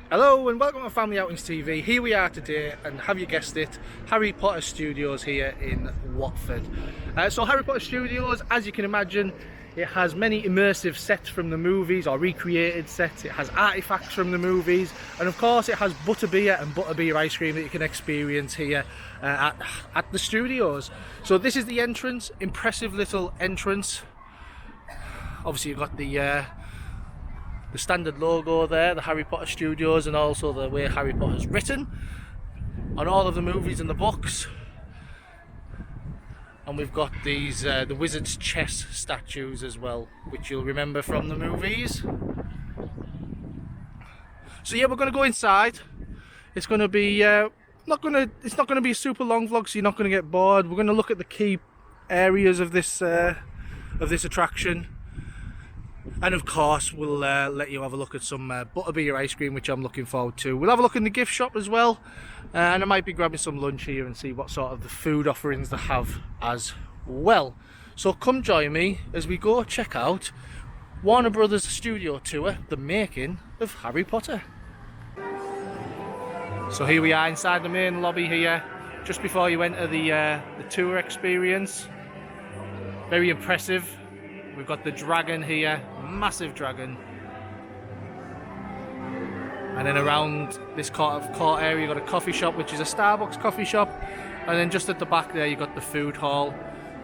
Hello and welcome to Family Outings TV. Here we are today, and have you guessed it, Harry Potter Studios here in Watford. So Harry Potter Studios, as you can imagine, it has many immersive sets from the movies, or recreated sets. It has artifacts from the movies, and of course it has butterbeer and butterbeer ice cream that you can experience here at the studios. So this is the entrance, impressive little entrance. Obviously you've got the standard logo there, the Harry Potter Studios, and also the way Harry Potter's written on all of the movies and the books. And we've got these the Wizard's chess statues as well, which you'll remember from the movies. So yeah, we're going to go inside. It's going to be it's not going to be a super long vlog, so you're not going to get bored. We're going to look at the key areas of this attraction. And of course we'll let you have a look at some butterbeer ice cream, which I'm looking forward to. We'll have a look in the gift shop as well, and I might be grabbing some lunch here and see what sort of the food offerings they have as well. So come join me as we go check out Warner Brothers Studio Tour, the making of Harry Potter. So here we are inside the main lobby here, just before you enter the tour experience. Very impressive. We've got the dragon here, massive dragon. And then around this court area you've got a coffee shop, which is a Starbucks coffee shop. And then just at the back there you've got the food hall.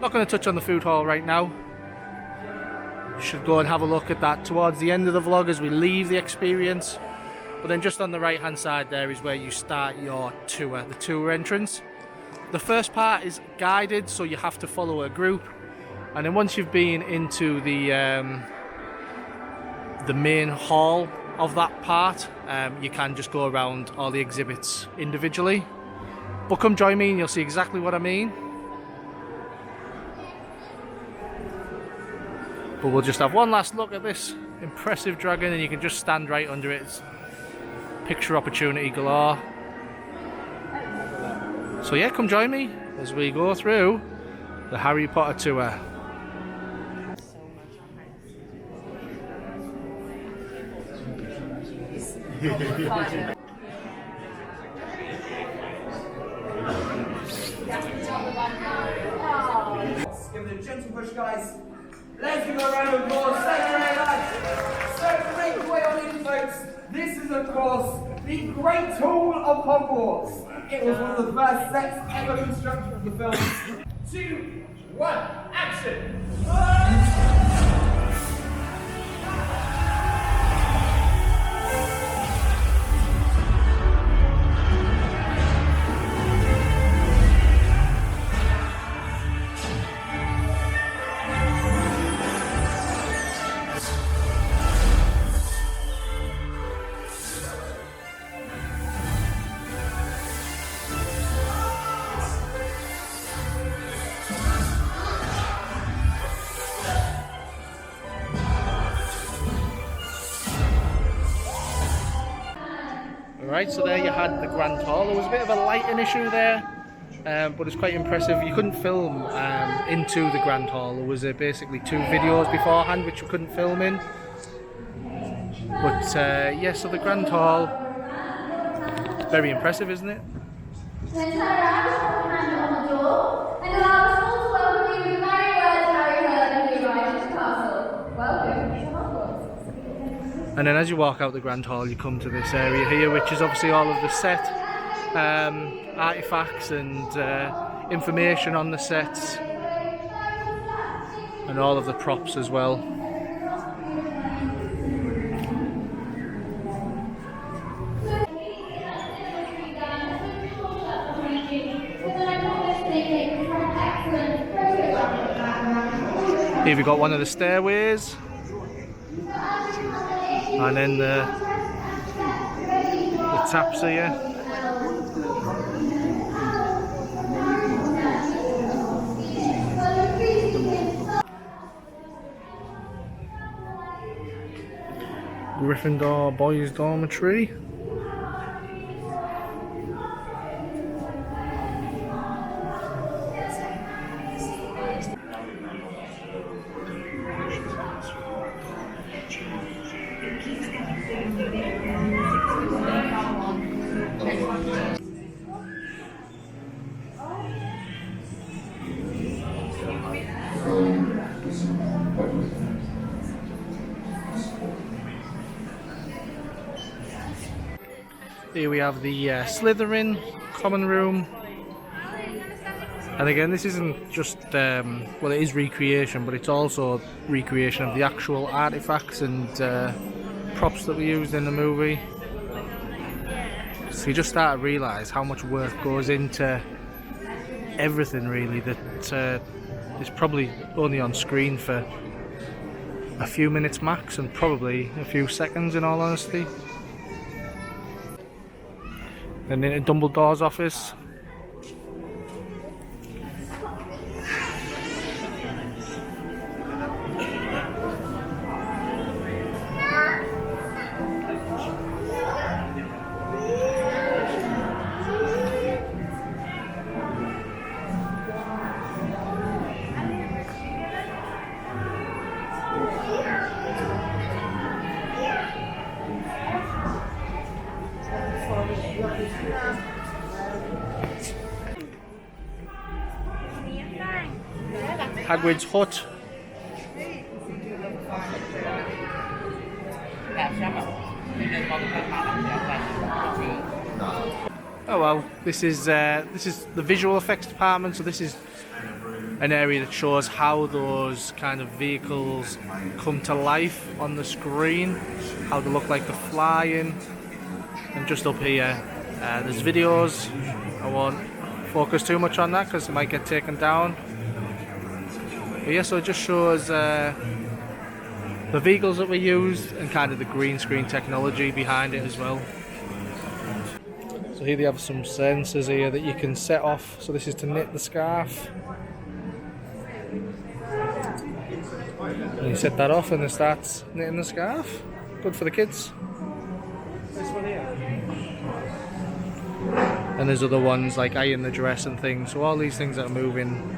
Not going to touch on the food hall right now. You should go and have a look at that towards the end of the vlog as we leave the experience. But then just on the right hand side there is where you start your tour, the tour entrance. The first part is guided, so you have to follow a group. And then once you've been into the main hall of that part, you can just go around all the exhibits individually. But come join me and you'll see exactly what I mean. But we'll just have one last look at this impressive dragon, and you can just stand right under it. It's picture opportunity galore. So yeah, come join me as we go through the Harry Potter tour. Let's give it a gentle push, guys. Let's give it a round of applause. Celebrate, lads. So to make way on in, folks, this is of course the Great Hall of Hogwarts. It was one of the first sets ever constructed for the film. 2, 1, action! Right, so there you had the Grand Hall. There was a bit of a lighting issue there, but it's quite impressive. You couldn't film into the Grand Hall. There was basically 2 videos beforehand which we couldn't film in. But yeah, so the Grand Hall, very impressive, isn't it? Then turn around and hand on the door, and allow us all to welcome you with the merry words Harry heard when he arrived at the castle. Welcome to Hogwarts. And then as you walk out the Grand Hall, you come to this area here, which is obviously all of the set artifacts and information on the sets, and all of the props as well. Here we've got one of the stairways, and then the taps here. Gryffindor Boys Dormitory. Here we have the Slytherin common room. And again, this isn't just, well, it is recreation, but it's also recreation of the actual artifacts and props that we used in the movie. So you just start to realise how much work goes into everything, really, that is probably only on screen for a few minutes max, and probably a few seconds in all honesty. And then Dumbledore's office. Hagrid's hut. Oh well, this is the visual effects department, so this is an area that shows how those kind of vehicles come to life on the screen, how they look like they're flying. And just up here, there's videos. I won't focus too much on that because it might get taken down. But yeah, so it just shows the vehicles that we used and kind of the green screen technology behind it as well. So here they have some sensors here that you can set off. So this is to knit the scarf. And you set that off and it starts knitting the scarf. Good for the kids. And there's other ones like iron the dress and things. So all these things that are moving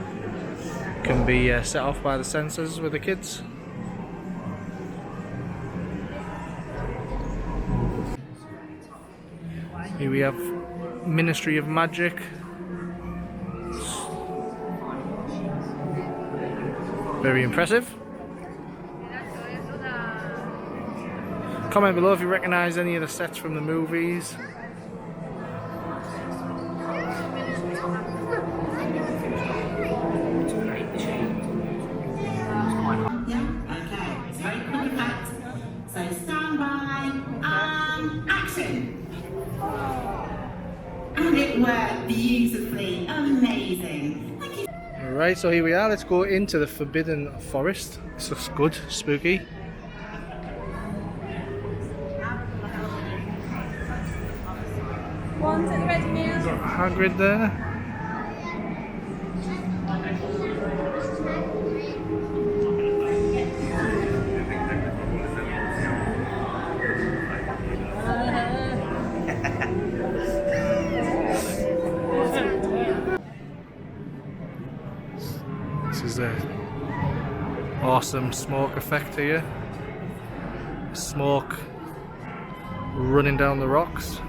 can be set off by the sensors with the kids. Here we have Ministry of Magic. Very impressive. Comment below if you recognise any of the sets from the movies. And it worked beautifully, amazing. Thank you. Alright, so here we are, let's go into the Forbidden Forest. This looks good, spooky. One, take the ready meal. Hagrid there. This is an awesome smoke effect here. Smoke running down the rocks.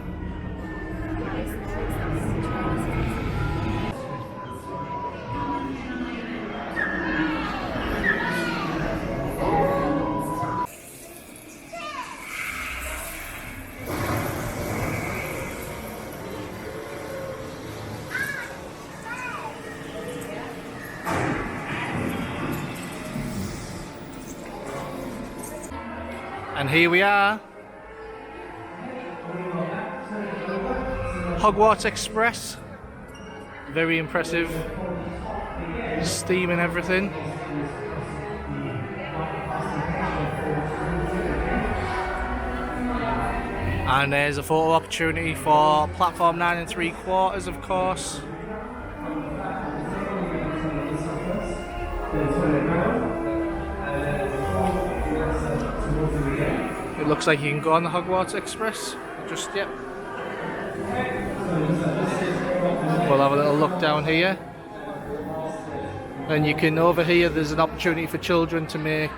And here we are, Hogwarts Express, very impressive, steam and everything. And there's a photo opportunity for platform 9 3/4, of course. It looks like you can go on the Hogwarts Express. Just, yep. We'll have a little look down here. And you can, over here, there's an opportunity for children to make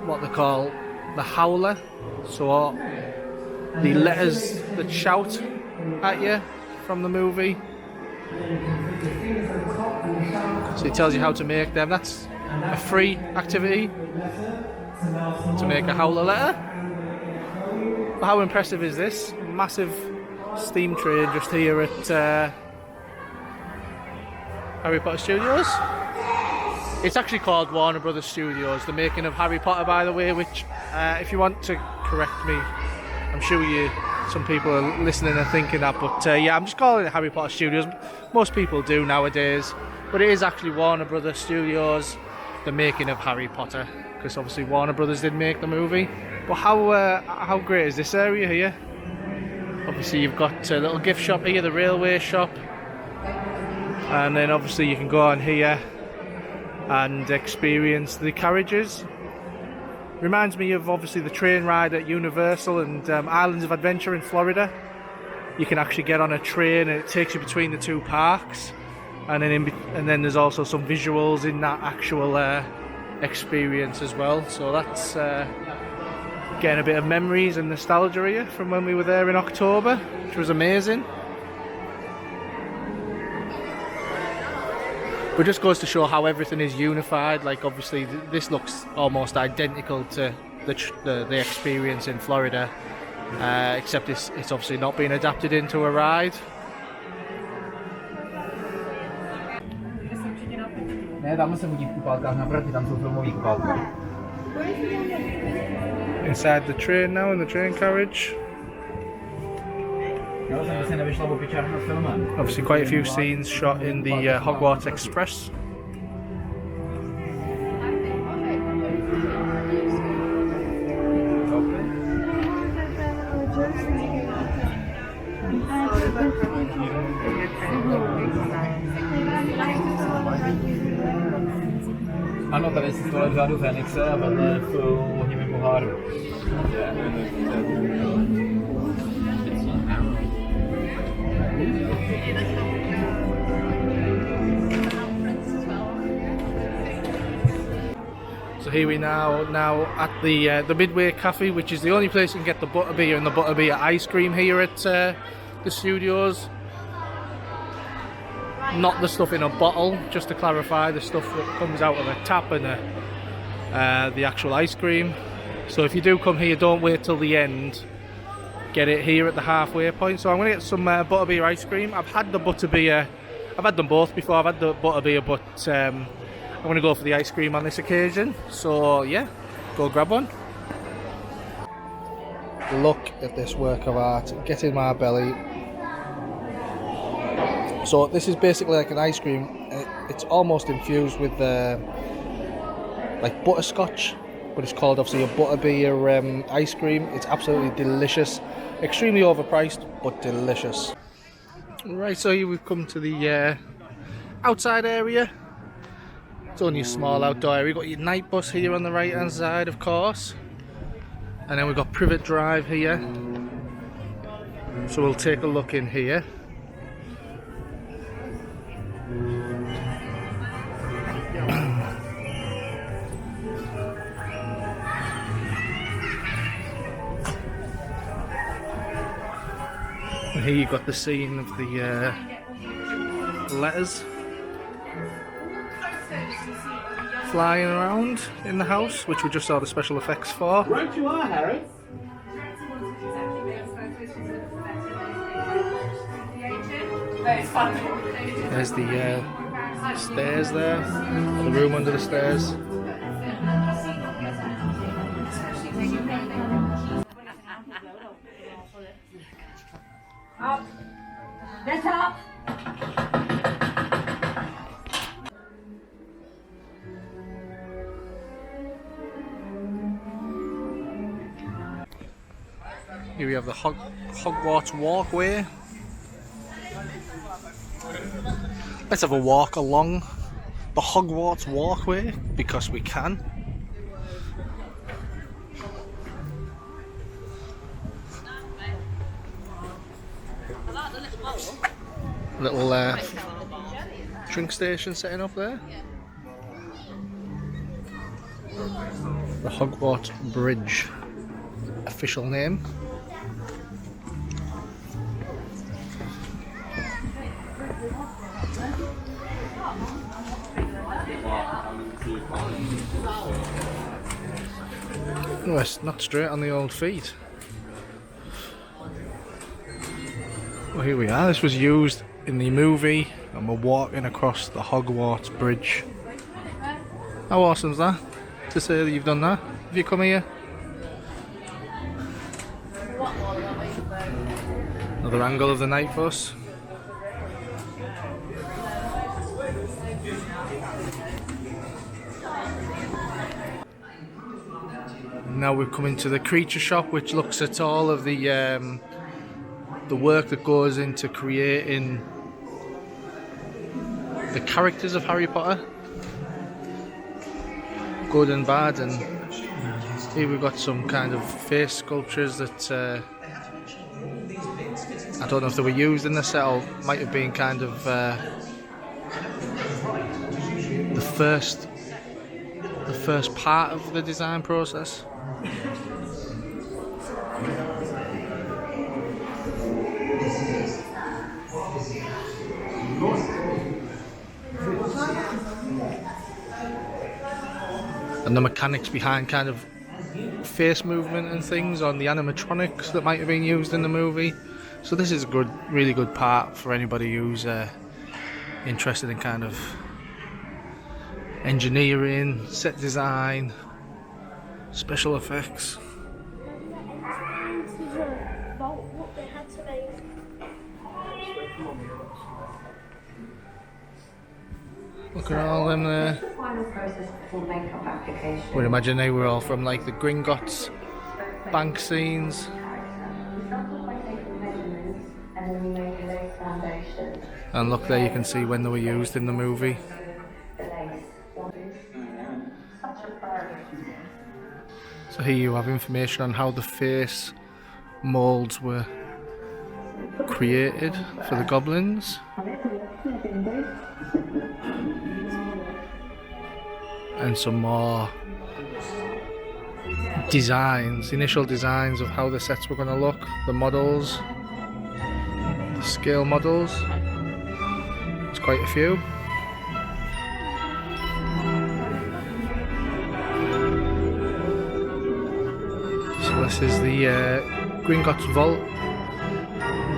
what they call the howler. So the letters that shout at you from the movie. So it tells you how to make them. That's a free activity to make a howler letter. How impressive is this? Massive steam train just here at Harry Potter Studios. It's actually called Warner Brothers Studios, the making of Harry Potter, by the way, which if you want to correct me, I'm sure some people are listening and thinking that, but yeah, I'm just calling it Harry Potter Studios. Most people do nowadays, but it is actually Warner Brothers Studios, the making of Harry Potter, because obviously Warner Brothers did make the movie. But how great is this area here? Obviously you've got a little gift shop here, the railway shop, and then obviously you can go on here and experience the carriages. Reminds me of obviously the train ride at Universal and Islands of Adventure in Florida. You can actually get on a train and it takes you between the two parks, and then there's also some visuals in that actual experience as well. So that's getting a bit of memories and nostalgia here from when we were there in October, which was amazing. But just goes to show how everything is unified. Like obviously this looks almost identical to the experience in Florida, except it's obviously not being adapted into a ride. Inside the train now, in the train carriage. Obviously quite a few scenes shot in the Hogwarts Express. Ano, tady si tohle řádu Fenixe a vedle v ohnivém poháru. So here we now at the Midway Cafe, which is the only place you can get the butterbeer and the butterbeer ice cream here at the studios. Not the stuff in a bottle, just to clarify, the stuff that comes out of a tap and the actual ice cream. So if you do come here, don't wait till the end. Get it here at the halfway point. So I'm going to get some butterbeer ice cream. I've had the butterbeer, I've had them both before. I've had the butterbeer, but I'm going to go for the ice cream on this occasion. So yeah, go grab one. Look at this work of art. Get in my belly. So this is basically like an ice cream. It's almost infused with like butterscotch, but it's called obviously a butterbeer ice cream. It's absolutely delicious. Extremely overpriced, but delicious. Right, so here we've come to the outside area. It's only a small outdoor area. We've got your night bus here on the right hand side, of course. And then we've got Privet Drive here. So we'll take a look in here. And here you've got the scene of the letters flying around in the house, which we just saw the special effects for. Right you are, Harry. There's the stairs there, the room under the stairs. Up. Get up. Here we have the Hogwarts walkway. Let's have a walk along the Hogwarts walkway because we can. Little drink station setting up there. The Hogwarts Bridge, official name. Oh, it's not straight on the old feet. Well, here we are. This was used in the movie, and we're walking across the Hogwarts Bridge. How awesome is that? To say that you've done that? Have you come here? Another angle of the night bus. Now we're coming to the creature shop, which looks at all of the work that goes into creating the characters of Harry Potter, good and bad. And here we've got some kind of face sculptures that I don't know if they were used in the set or might have been kind of the first part of the design process. And the mechanics behind kind of face movement and things on the animatronics that might have been used in the movie. So this is a good, really good part for anybody who's interested in kind of engineering, set design, special effects. Look at all them there. Would imagine they were all from like the Gringotts bank scenes. And look there, you can see when they were used in the movie. So here you have information on how the face moulds were created for the goblins. And some more designs, initial designs of how the sets were going to look, the models, the scale models. There's quite a few. So this is the Gringotts Vault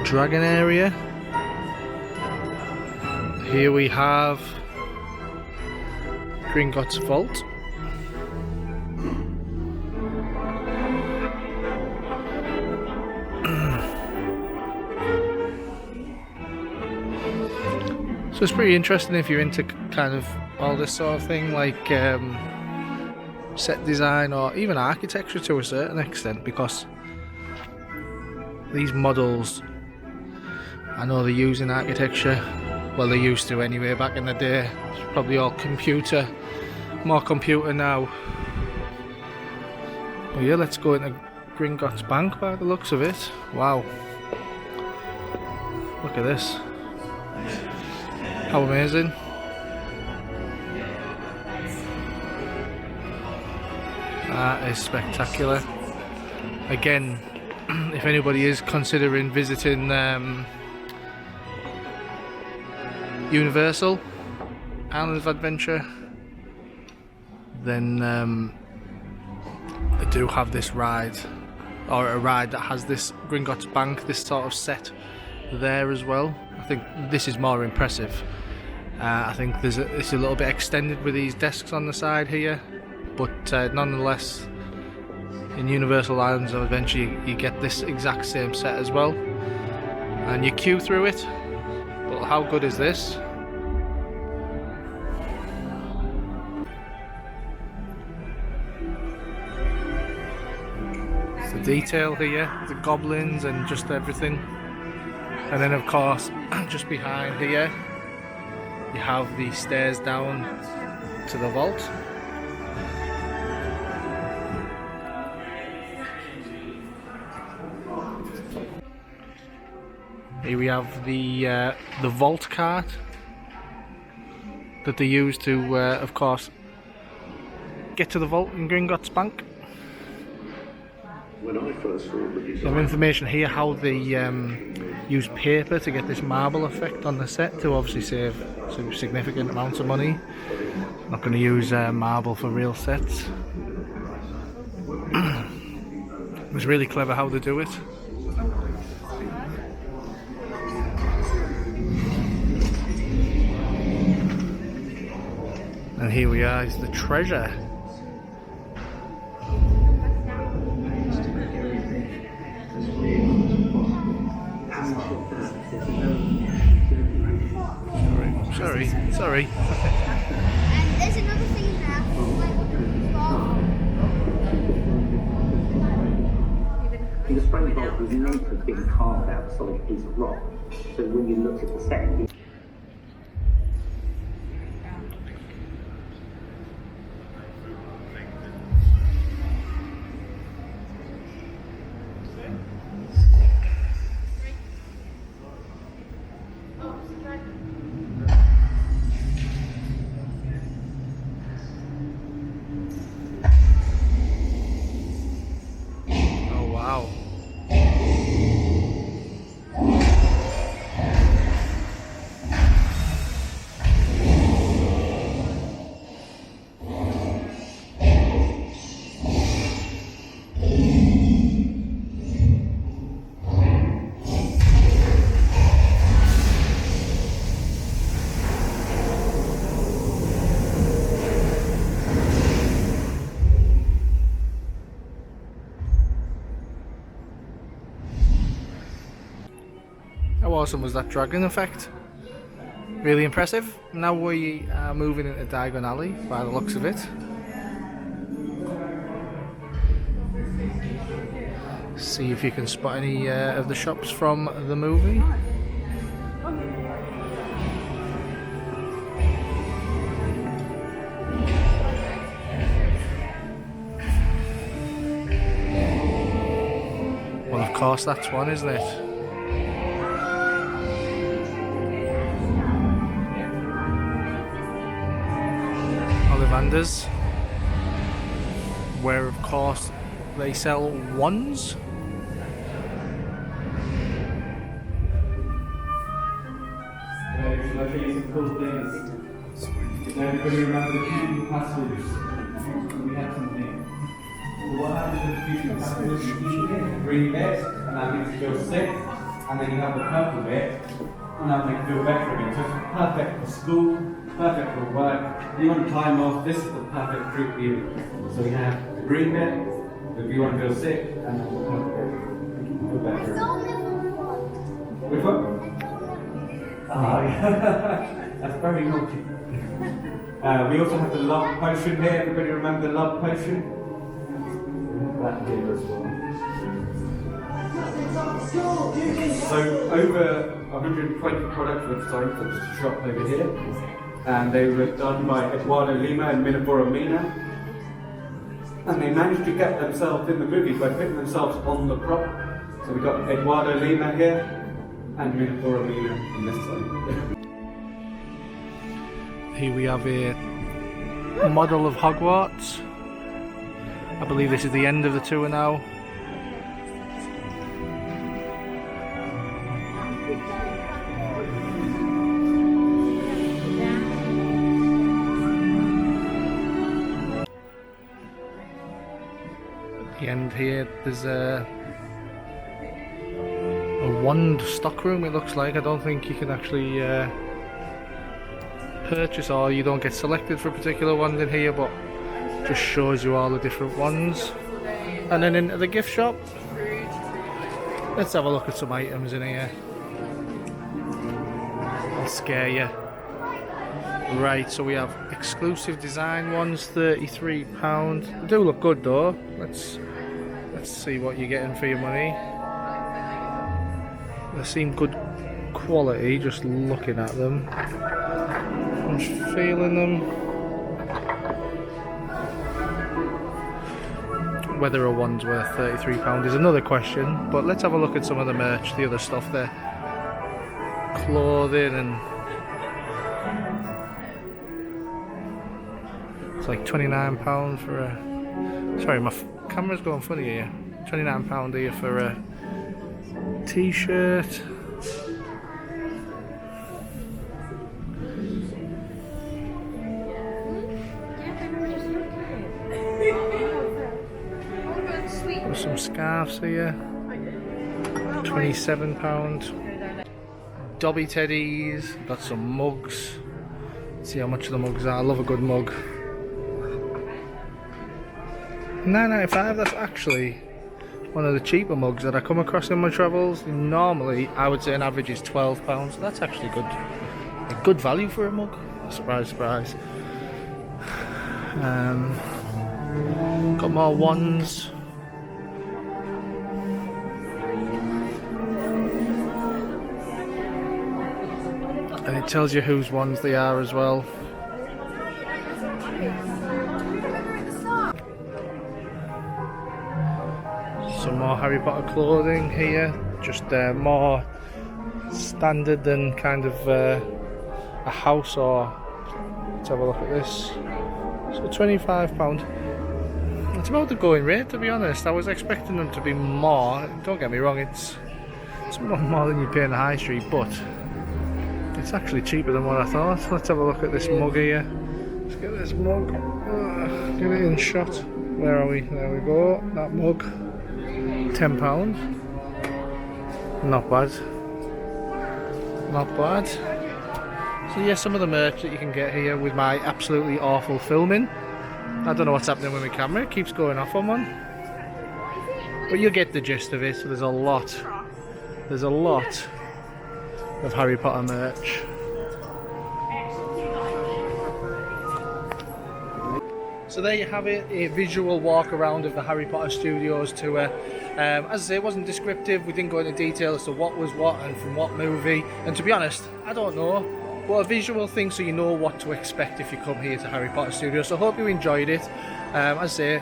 Dragon area. Here we have Gringotts Vault. So it's pretty interesting if you're into kind of all this sort of thing, like set design or even architecture to a certain extent, because these models, I know they're using architecture, well they used to anyway back in the day. It's probably all computer, more computer now. But yeah, let's go into Gringotts Bank by the looks of it. Wow, look at this, how amazing. That is spectacular. Again, if anybody is considering visiting Universal Island of Adventure, then they do have this ride, or a ride that has this Gringotts Bank, this sort of set there as well. I think this is more impressive. I think it's a little bit extended with these desks on the side here, but nonetheless, in Universal Islands of Adventure you get this exact same set as well, and you queue through it. But how good is this? It's the detail here, the goblins and just everything. And then of course, just behind here, you have the stairs down to the vault. Here we have the vault cart that they use to, of course, get to the vault in Gringotts Bank. Some information here how they use paper to get this marble effect on the set to obviously save some significant amounts of money. Not going to use marble for real sets. It was really clever how they do it. And here we are, is the treasure. Sorry. And there's another thing in there. The spray bolt was meant to have been carved out of a solid piece of rock, so when you looked at the set, Oh wow. How awesome was that dragon effect? Really impressive. Now we are moving into Diagon Alley by the looks of it. See if you can spot any of the shops from the movie. Well, of course that's one, isn't it? Ollivanders, where of course they sell wands. I'll show you some cool things. Does everybody remember the cutie passwords? We had some here. What happens with the cutie passwords? You get the green bit, and that makes you feel sick. And then you have the purple bit, and that makes you feel better again. So it's perfect for school, perfect for work. If you want time off, this is the perfect fruit for you. So we have the green bit, if you want to feel sick, and the purple bit. Feel better. Which one? Oh, that's very naughty. We also have the love potion here. Everybody remember the love potion? That here as well. So over 120 products were designed for this shop over here, and they were done by Eduardo Lima and Middlesbrough Mina, and they managed to get themselves in the movie by putting themselves on the prop. So we got Eduardo Lima here and Middlesbrough Mina on this side. Here we have a model of Hogwarts. I believe this is the end of the tour now. At the end here, there's a wand stockroom, it looks like. I don't think you can actually purchase, or you don't get selected for a particular wand in here, but just shows you all the different ones. And then into the gift shop, let's have a look at some items in here. I'll scare you. Right, so we have exclusive design ones, £33. They do look good though. Let's see what you're getting for your money. They seem good quality just looking at them. I'm just feeling them. Whether a one's worth £33 is another question, but let's have a look at some of the merch, the other stuff there. Clothing and... it's like £29 for a... sorry, my camera's going funny here. £29 here for a t-shirt. There's some scarves here. £27. Dobby teddies. Got some mugs. Let's see how much the mugs are. I love a good mug. £9.95, that's actually one of the cheaper mugs that I come across in my travels. Normally, I would say an average is £12. So that's actually a good value for a mug. Surprise, surprise. Got more wands. And it tells you whose ones they are as well. Some more Harry Potter clothing here, just more standard than kind of a house. Or let's have a look at this. So £25. It's about the going rate, to be honest. I was expecting them to be more. Don't get me wrong, it's more than you pay in the high street, but it's actually cheaper than what I thought. Let's have a look at this mug here. Let's get this mug. Get it in shot. Where are we? There we go. That mug. £10. Not bad. Not bad. So yeah, some of the merch that you can get here with my absolutely awful filming. I don't know what's happening with my camera. It keeps going off on one. But you'll get the gist of it. So there's a lot of Harry Potter merch. So there you have it, a visual walk around of the Harry Potter Studios tour. As I say, it wasn't descriptive. We didn't go into detail as to what was what and from what movie. And to be honest, I don't know. But a visual thing so you know what to expect if you come here to Harry Potter Studios. So I hope you enjoyed it. As I say,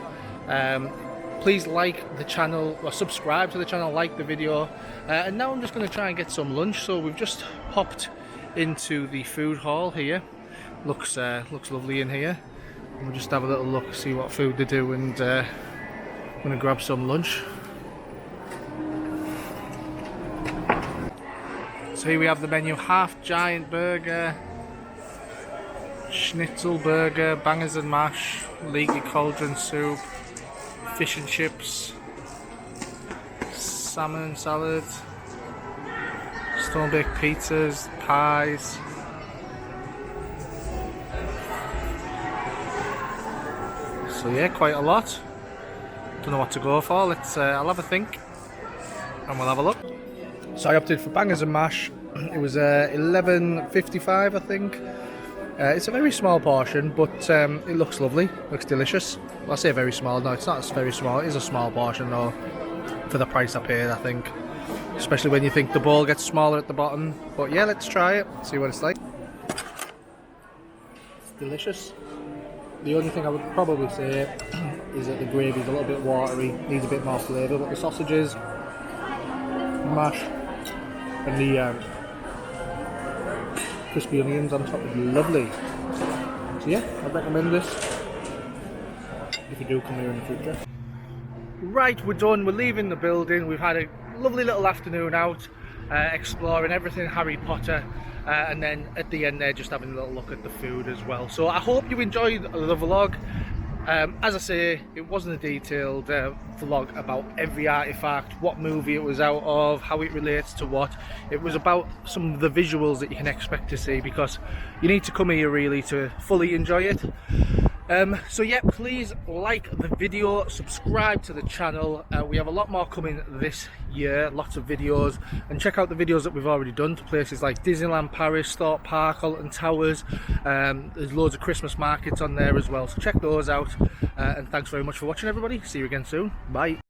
please like the channel or subscribe to the channel, like the video. And now I'm just going to try and get some lunch. So we've just hopped into the food hall here. Looks lovely in here. We'll just have a little look, see what food they do, and I'm going to grab some lunch. So here we have the menu: half giant burger, schnitzel burger, bangers and mash, leaky cauldron soup, fish and chips, salmon salad, stone baked pizzas, pies. So yeah, quite a lot. Don't know what to go for. I'll have a think and we'll have a look. So I opted for bangers and mash. It was $11.55, I think. It's a very small portion, but it looks lovely. Looks delicious. Well, I say very small. No, it's not very small. It is a small portion though, for the price I paid, I think. Especially when you think the bowl gets smaller at the bottom. But yeah, let's try it. See what it's like. It's delicious. The only thing I would probably say is that the gravy is a little bit watery, needs a bit more flavour, but the sausages, mash, and the crispy onions on top is lovely. So yeah, I'd recommend this if you do come here in the future. Right, we're done, we're leaving the building. We've had a lovely little afternoon out, exploring everything Harry Potter. And then at the end there, just having a little look at the food as well. So I hope you enjoyed the vlog. As I say, it wasn't a detailed vlog about every artifact, what movie it was out of, how it relates to what. It was about some of the visuals that you can expect to see, because you need to come here really to fully enjoy it. So yeah, please like the video, subscribe to the channel. We have a lot more coming this year, lots of videos, and check out the videos that we've already done to places like Disneyland Paris, Thorpe Park, Alton Towers. There's loads of Christmas markets on there as well, so check those out. And thanks very much for watching, everybody. See you again soon. Bye.